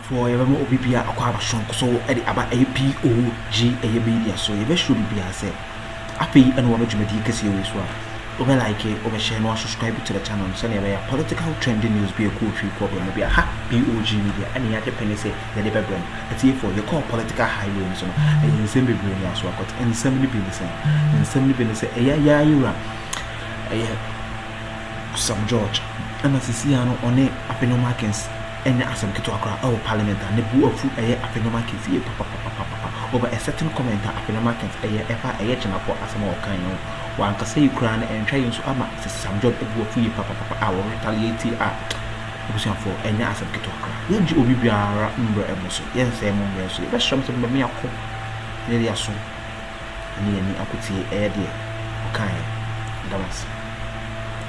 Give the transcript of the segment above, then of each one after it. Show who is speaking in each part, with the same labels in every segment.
Speaker 1: For your OBPA acquire shunk so about POG Media, so you should be say. I pay and one to make series one. Over like it, over share no subscribe to the channel, send a political trending news be a cool tree problem, be a POG Media, any other penny say the labor brand. It's here for you call political highways and in semi brain as well, and semi business, and semi business, yeah, you're some George, and as you see, on it, A.Markins. And as I'm to our Paliament and the boo of food A.Markins over a certain commenter A.Markins a Jinapor as a more kind of one can say you cry and try to some job a boo of food papa our retaliate for and as I'm to cry. Then you will be a number of yes, I'm so that's something but me a cook nearly a soon. And I could see a dear okay.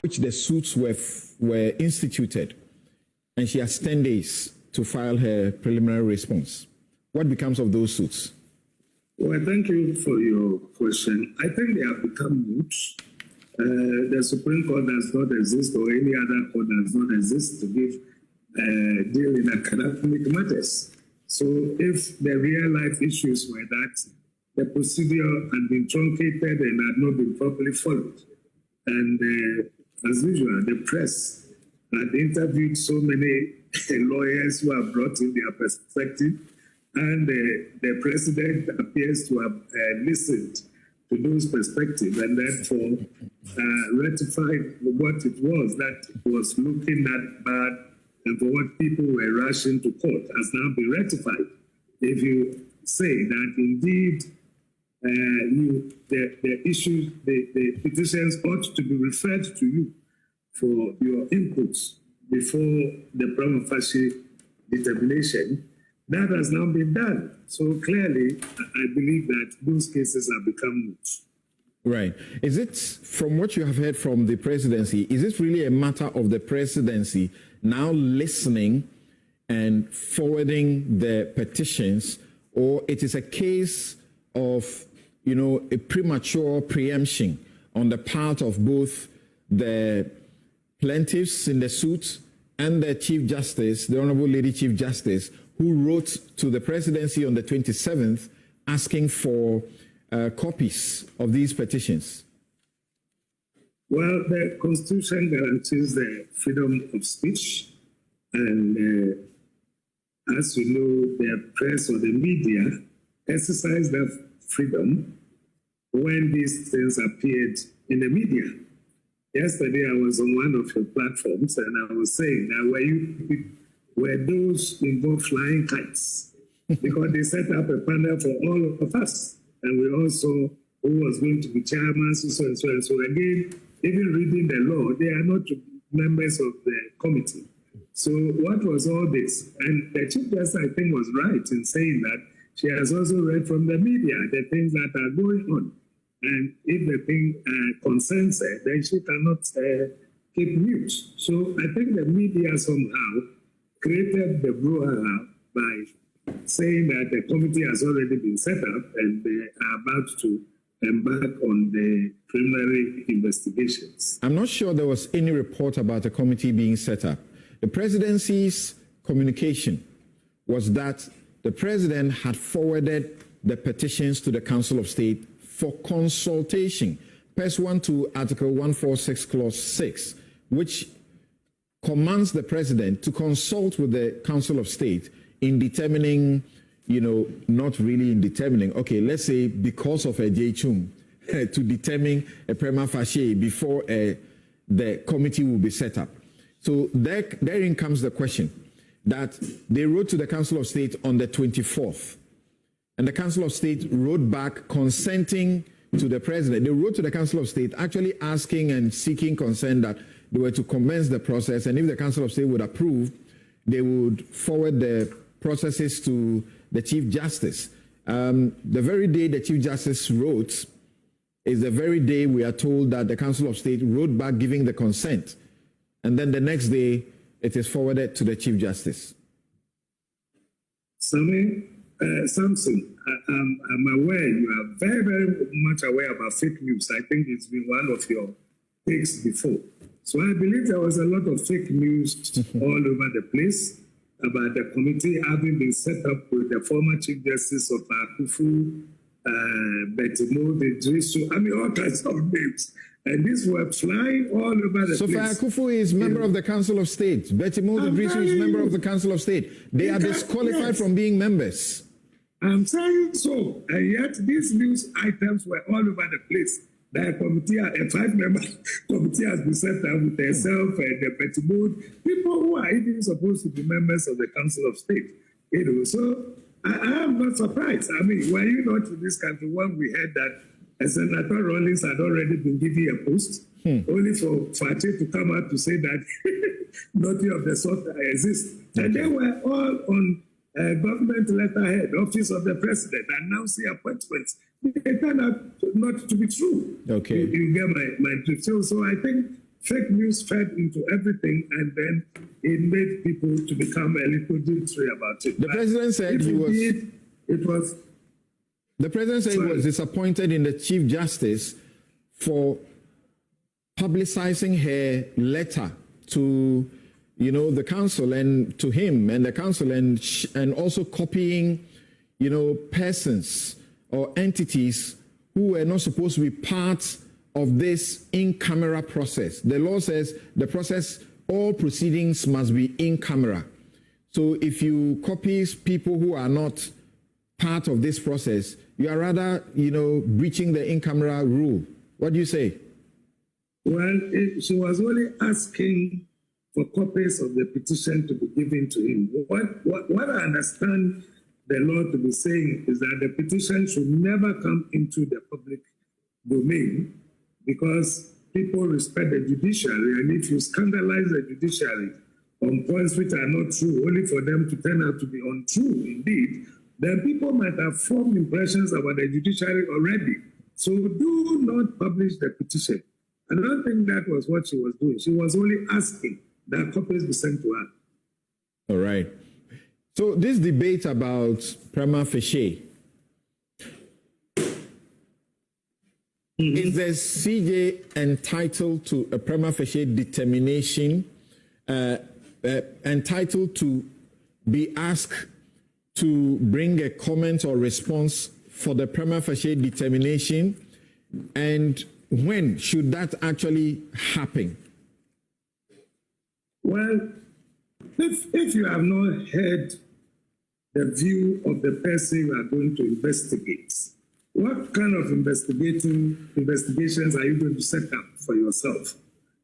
Speaker 2: Which the suits were instituted. And she has 10 days to file her preliminary response. What becomes of those suits?
Speaker 3: Well, thank you for your question. I think they have become moot. The Supreme Court does not exist, or any other court does not exist to give deal in academic matters. So if the real life issues were that the procedure had been truncated and had not been properly followed, and as usual, the press had interviewed so many lawyers who have brought in their perspective, and the president appears to have listened to those perspectives and therefore ratified what it was that was looking that bad and for what people were rushing to court has now been ratified. If you say that indeed the issues, the petitions ought to be referred to you for your inputs before the prima facie determination, that has now been done. So clearly, I believe that those cases have become moot.
Speaker 2: Right. Is it, from what you have heard from the presidency, is it really a matter of the presidency now listening and forwarding the petitions, or it is a case of, a premature preemption on the part of both the plaintiffs in the suit and the Chief Justice, the Honorable Lady Chief Justice, who wrote to the presidency on the 27th asking for copies of these petitions?
Speaker 3: Well, the Constitution guarantees the freedom of speech, and as you know, the press or the media exercise that freedom when these things appeared in the media. Yesterday, I was on one of your platforms, and I was saying that were those involved flying kites? Because they set up a panel for all of us, and we also who was going to be chairman, so and so and so. Again, even reading the law, they are not members of the committee. So what was all this? And the Chief Justice, I think, was right in saying that she has also read from the media the things that are going on. And if the thing concerns her, then she cannot keep mute. So I think the media somehow created the brouhaha by saying that the committee has already been set up and they are about to embark on the preliminary investigations.
Speaker 2: I'm not sure there was any report about a committee being set up. The presidency's communication was that the president had forwarded the petitions to the Council of State for consultation, pursuant to Article 146, Clause 6, which commands the president to consult with the Council of State in determining, not really in determining, okay, let's say because of a J-Chung, to determine a prima facie before the committee will be set up. So therein comes the question that they wrote to the Council of State on the 24th. And the Council of State wrote back consenting to the president. They wrote to the Council of State actually asking and seeking consent that they were to commence the process. And if the Council of State would approve, they would forward the processes to the Chief Justice. The very day the Chief Justice wrote is the very day we are told that the Council of State wrote back giving the consent. And then the next day, it is forwarded to the Chief Justice.
Speaker 3: Sammy, Samson, I'm aware you are very, very much aware about fake news. I think it's been one of your takes before. So I believe there was a lot of fake news all over the place. about the committee having been set up with the former Chief Justice of Akuffo, Aňǧrǐ, I mean, all kinds of names. And these were flying all over the place.
Speaker 2: So Akuffo is member of the Council of State. Aňǧrǐ is member of the Council of State. They are disqualified from being members.
Speaker 3: I'm saying so. And yet these news items were all over the place. The committee, a 5-member committee has been set up with herself and the Aňǧrǐ, people who are even supposed to be members of the Council of State. So I am not surprised. I mean, were you not in this country when we heard that Senator Rawlings had already been given a post, only for Fati to come out to say that nothing of the sort exists. Okay. And they were all on government letterhead, Office of the President, announcing appointments. They turned out not to be true.
Speaker 2: Okay.
Speaker 3: You get my drift. So I think fake news fed into everything, and then it made people to become a little jittery about it.
Speaker 2: The president said he was. The president said he was disappointed in the Chief Justice for publicizing her letter to, the council and to him and the council, and also copying, persons or entities who were not supposed to be part of this in-camera process. The law says the process, all proceedings must be in camera. So if you copy people who are not part of this process, you are rather, breaching the in-camera rule. What do you say?
Speaker 3: Well, she was only asking for copies of the petition to be given to him. What I understand the law to be saying is that the petition should never come into the public domain, because people respect the judiciary, and if you scandalize the judiciary on points which are not true, only for them to turn out to be untrue indeed, then people might have formed impressions about the judiciary already. So do not publish the petition. I don't think that was what she was doing. She was only asking that copies be sent to her.
Speaker 2: All right. So this debate about prima facie, is the CJ entitled to a prima facie determination, entitled to be asked to bring a comment or response for the prima facie determination, and when should that actually happen?
Speaker 3: Well, if you have not heard the view of the person you are going to investigate, what kind of investigations are you going to set up for yourself?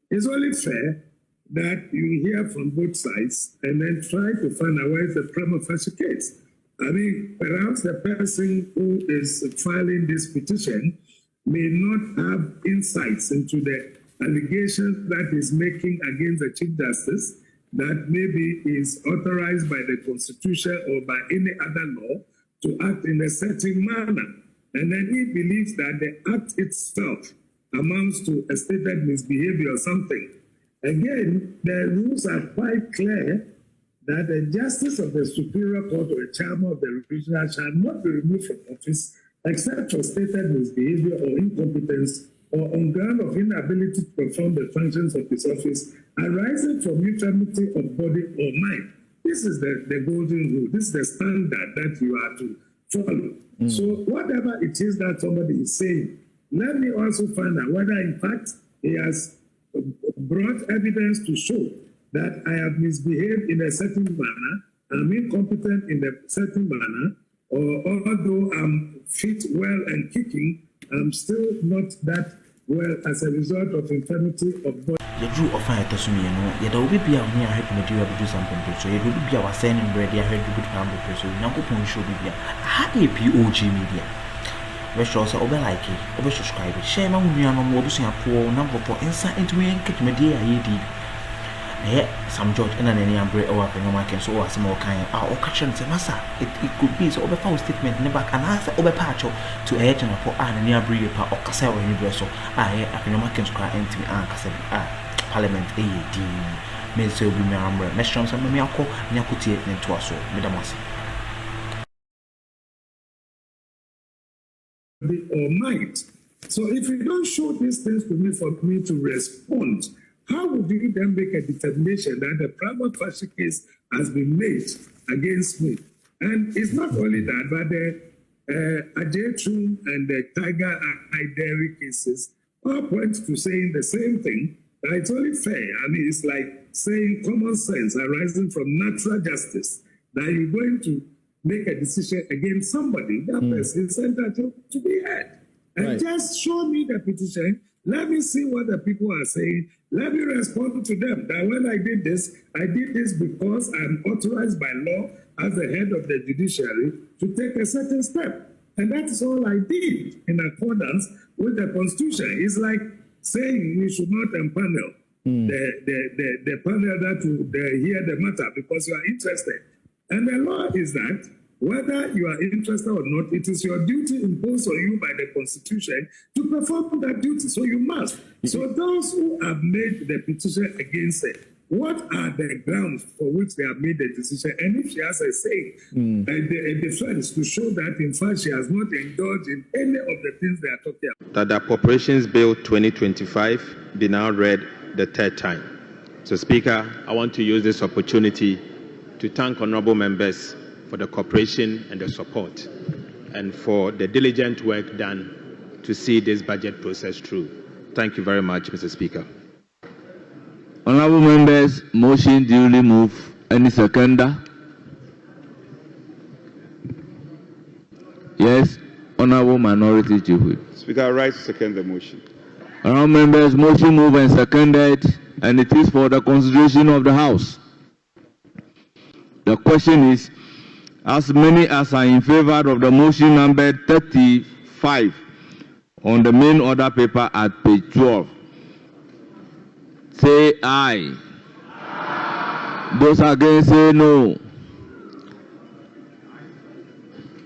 Speaker 3: It's only fair that you hear from both sides and then try to find out where is the prima facie case. I mean, perhaps the person who is filing this petition may not have insights into the allegations that is making against the Chief Justice, that maybe is authorized by the Constitution or by any other law to act in a certain manner. And then he believes that the act itself amounts to a stated misbehavior or something. Again, the rules are quite clear that the justice of the Superior Court or a chairman of the regional shall not be removed from office except for stated misbehavior or incompetence or on ground of inability to perform the functions of his office arising from infirmity of body or mind. This is the golden rule. This is the standard that you are to follow. So whatever it is that somebody is saying, let me also find out whether in fact he has brought evidence to show that I have misbehaved in a certain manner, I'm incompetent in a certain manner, or although I'm fit, well, and kicking, I'm still not that well as a result of infirmity of body.
Speaker 1: The Drew of Fire Tasumino, yet there will be a near help material to do something, so it will be our sending ready. I heard you good family person, Nankupon show be here. Happy POG Media. Restaurants are over like it, over subscribe, share my woman, what is your poor number for insight into me and catch media. Some George and any Ǎňđrǐ or A.Markins or some more kind or catch and say, Massa, it could be so over foul statement in the back and answer over patch to a Jinapor and Ǎňđrǐ or Cassell or Universal. A.Markins cry into me and Cassell, Paliament A.D. May so be my umbrella, Meshams and Mamiako, Nyakuti, and Twasso, Madamasi.
Speaker 3: Or might. So if you don't show these things to me for me to respond how would you then make a determination that the prima facie case has been made against me? And it's not only that, but the Aňģrǐ and the Tiger Eye Dairy cases all point to saying the same thing. That it's only fair. I mean, it's like saying common sense arising from natural justice that you're going to make a decision against somebody. That person is entitled to be heard. And just show me the petition. Let me see what the people are saying. Let me respond to them. That when I did this because I'm authorized by law as the head of the judiciary to take a certain step. And that is all I did in accordance with the Constitution. It's like saying we should not empanel the panel that will hear the matter because you are interested. And the law is that whether you are interested or not, it is your duty imposed on you by the Constitution to perform that duty. So you must. So those who have made the petition against it, what are the grounds for which they have made the decision? And if she has a say, a defense to show that, in fact, she has not indulged in any of the things they are talking about.
Speaker 4: That the Appropriations Bill 2025 be now read the third time. So, Speaker, I want to use this opportunity to thank honorable members for the cooperation and the support and for the diligent work done to see this budget process through. Thank you very much, Mr. Speaker.
Speaker 5: Honorable members, motion duly moved. Any seconder? Yes, Honorable Minority Chief Whip.
Speaker 6: Speaker, I rise to second the motion.
Speaker 5: Honorable members, motion moved and seconded, and it is for the consideration of the House. The question is, as many as are in favor of the motion number 35 on the main order paper at page 12, say aye. Those against say no.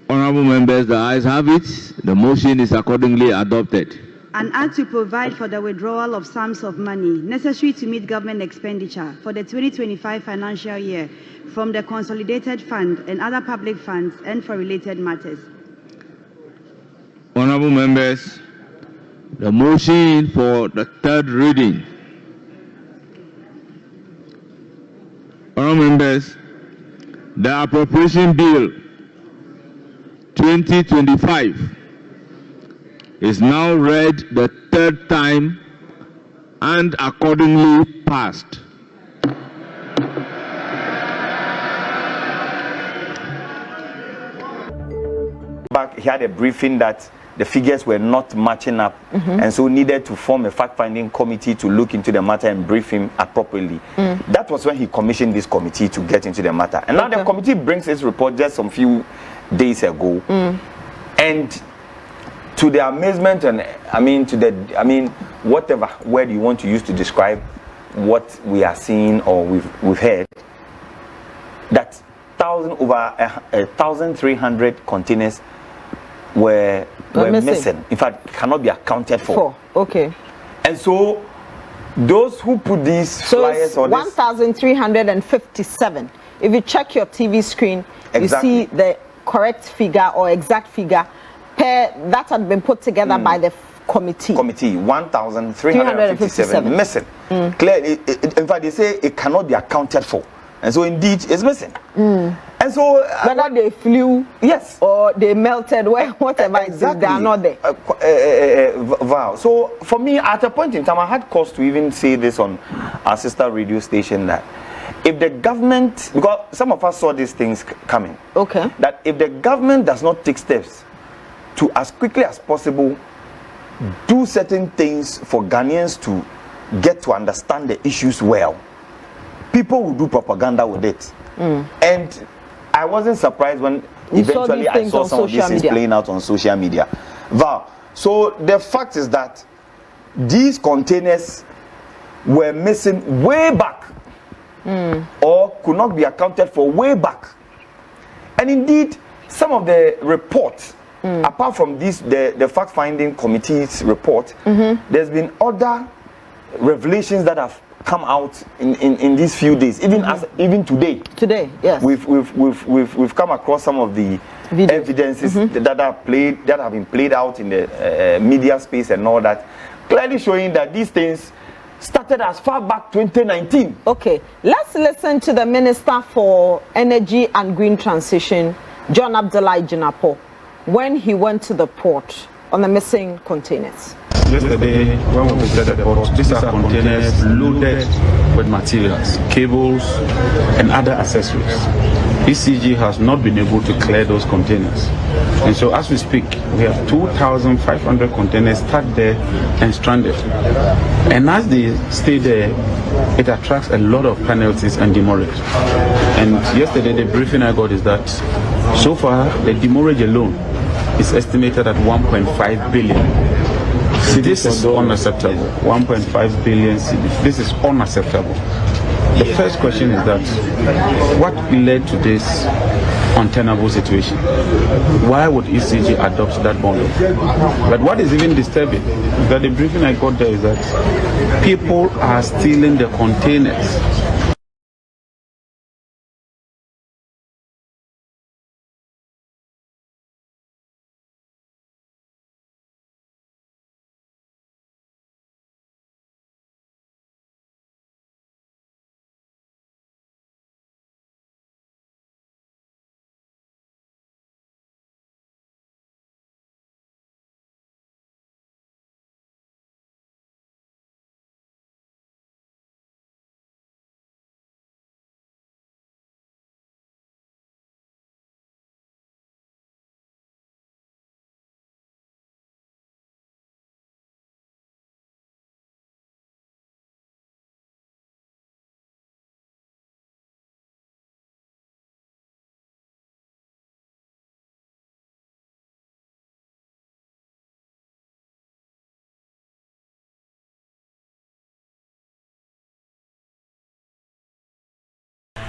Speaker 5: Honorable members, the ayes have it. The motion is accordingly adopted.
Speaker 7: An act to provide for the withdrawal of sums of money necessary to meet government expenditure for the 2025 financial year from the Consolidated Fund and other public funds and for related matters.
Speaker 5: Honorable members, the motion for the third reading. Honorable members, the Appropriation Bill 2025 is now read the third time and accordingly passed.
Speaker 8: Back, he had a briefing that the figures were not matching up, and so needed to form a fact-finding committee to look into the matter and brief him appropriately. That was when he commissioned this committee to get into the matter. And now the committee brings its report just some few days ago, and to the amazement and whatever word you want to use to describe what we are seeing or we've heard, that over 1,300 containers were missing. In fact, cannot be accounted for.
Speaker 9: Okay.
Speaker 8: And so those who put these flyers on
Speaker 9: 1,357. If you check your TV screen, you see the correct figure or exact figure that had been put together by the committee.
Speaker 8: 1,357 missing. Clearly, in fact, they say it cannot be accounted for. And so indeed it's missing. And so
Speaker 9: whether they flew,
Speaker 8: yes,
Speaker 9: or they melted, whatever exactly. They are not there.
Speaker 8: Wow. So for me, at a point in time, I had cause to even say this on our sister radio station, that if the government, because some of us saw these things coming, that if the government does not take steps to, as quickly as possible, do certain things for Ghanaians to get to understand the issues well, people will do propaganda with it. And I wasn't surprised when eventually I saw some of these things playing out on social media. So the fact is that these containers were missing way back, or could not be accounted for way back. And indeed, some of the reports, apart from this, the fact-finding committee's report, there's been other revelations that have come out in these few days, even today.
Speaker 9: Yes,
Speaker 8: we've come across some of the evidences that have been played out in the media space and all that, clearly showing that these things started as far back 2019.
Speaker 9: Okay, let's listen to the Minister for Energy and Green Transition, John Abdullahi Jinapor, when he went to the port on the missing containers.
Speaker 6: Yesterday, when we visited the port, these are containers loaded with materials, cables, and other accessories. ECG has not been able to clear those containers. And so as we speak, we have 2,500 containers stuck there and stranded. And as they stay there, it attracts a lot of penalties and demurrage. And yesterday, the briefing I got is that so far, the demurrage alone is estimated at 1.5 billion. See, this is unacceptable. 1.5 billion cedis. This is unacceptable. The first question is that what led to this untenable situation? Why would ECG adopt that model? But what is even disturbing is that the briefing I got there is that people are stealing the containers.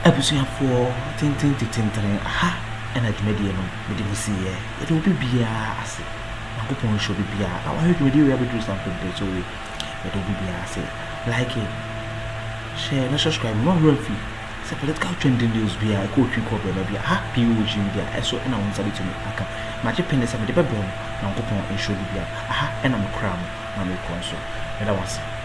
Speaker 1: Ebusia for tin aha energy media no me dey see here it will be bia ase na go pon show be bia I want you to do something there so it will be bia ase like it share no subscribe no refi say political trending news bia ko twi ko be bia POG Media eso na won sabi to me aka ma je pende say me dey be bon na go pon show be bia aha na me kram na me konso na that was